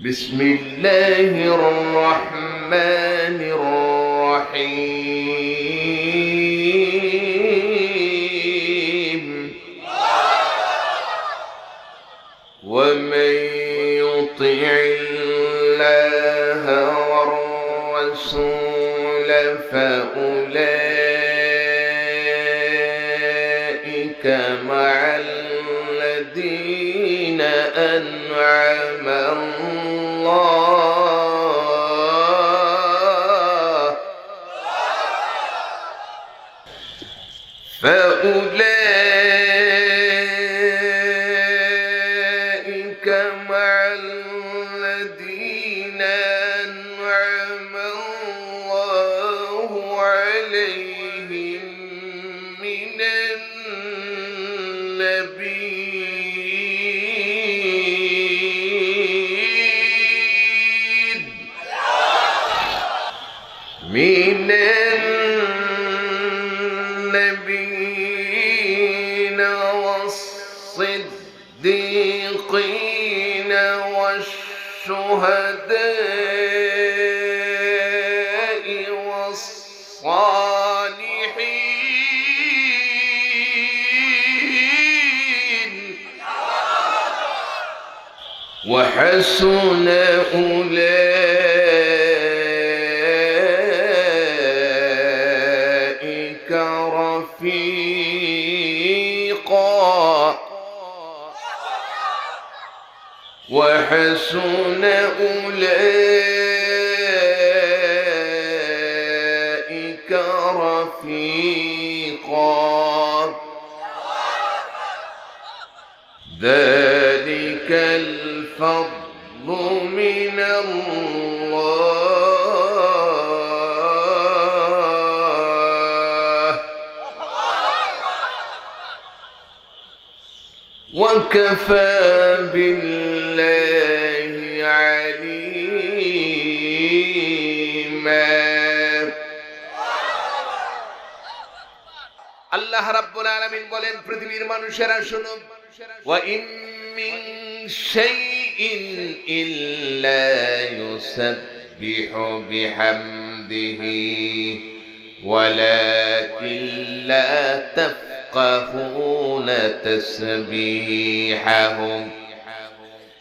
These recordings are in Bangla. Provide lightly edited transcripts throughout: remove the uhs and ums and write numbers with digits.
بسم الله الرحمن الرحيم ومن يطع الله والرسول فأولئك مع الذين أنعم فأولئك مع الذين أنعم الله عليهم من النبيين والصديقين والشهداء والصالحين وحسن أولئك رفيقا وحسن أولئك رفيقا ذلك الفضل من الله وكفى بالله عليما আল্লাহ রাব্বুল আলামিন বলেন পৃথিবীর মানুষেরা শুনো وإن من شيء إلا يسبح بحمده ولكن لا تفقهون تسبيحهم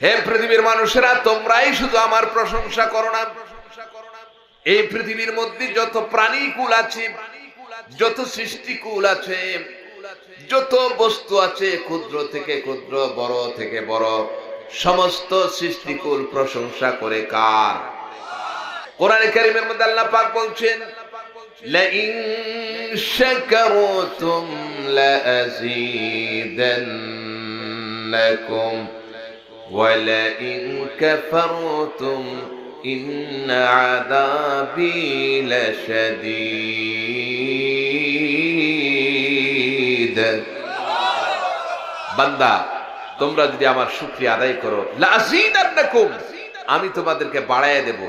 হে পৃথিবীর মানুষেরা তোমরাই শুধু আমার প্রশংসা করো না এই পৃথিবীর মধ্যে যত প্রাণীকুল আছে যত সৃষ্টিকুল আছে যত বস্তু আছে ক্ষুদ্র থেকে ক্ষুদ্র বড় থেকে বড় সমস্ত সৃষ্টিকুল প্রশংসা করে কার কোরআনে কারীমের মধ্যে আল্লাহ পাক বলছেন লা ইন শাকারতুম লা আযীদান্নাকুম ওয়া লা ইন কাফারতুম ইন্না আযাবী লাশাদীদ বান্দা তোমরা যদি আমার শুকরিয়া আদায় করো লাযীদান্নাকুম আমি তোমাদেরকে বাড়ায় দেব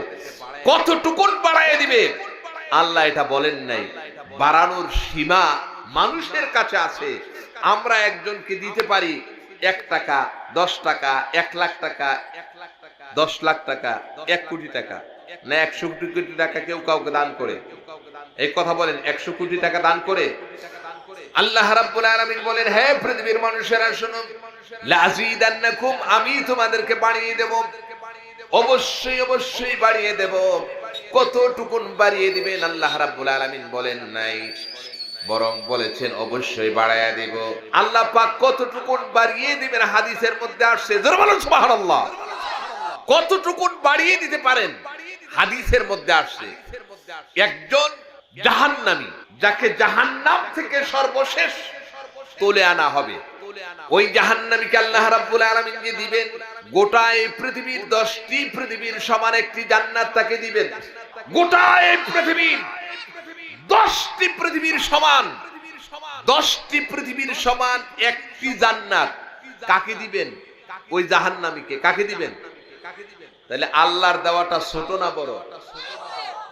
কতটুকুন বাড়ায় দিবে আল্লাহ এটা বলেন নাই বাড়ানোর সীমা মানুষের কাছে আছে আমরা একজনকে দিতে পারি 1 টাকা 10 টাকা 1 লাখ টাকা 10 লাখ টাকা 1 কোটি টাকা না 100 কোটি টাকা কেউ কাউকে দান করে এই কথা বলেন 100 কোটি টাকা দান করে আল্লাহ রাব্বুল আলামিন বলেন হে পৃথিবীর মানুষেরা শুনো লাযীদান্নাকুম আমি তোমাদেরকে বাড়িয়ে দেব অবশ্যই অবশ্যই বাড়িয়ে দেব কতটুকুন বাড়িয়ে দিবেন আল্লাহ রাব্বুল আলামিন বলেন নাই বরং বলেছেন অবশ্যই বাড়ায়া দেব আল্লাহ পাক কতটুকুন বাড়িয়ে দিবেন হাদিসের মধ্যে আসছে জোরে বলুন সুবহানাল্লাহ কতটুকুন বাড়িয়ে দিতে পারেন হাদিসের মধ্যে আসছে একজন জাহান্নামী যাকে জাহান্নাম থেকে সর্বশেষ তুলে আনা হবে ওই জাহান্নামীকে আল্লাহ রাব্বুল আলামিন যে দিবেন গোটা এই পৃথিবীর 10টি পৃথিবীর সমান একটি জান্নাত তাকে দিবেন গোটা এই পৃথিবীর 10টি পৃথিবীর সমান 10টি পৃথিবীর সমান একটি জান্নাত কাকে দিবেন ওই জাহান্নামীকে কাকে দিবেন তাহলে আল্লাহর দেওয়াটা ছোট না বড়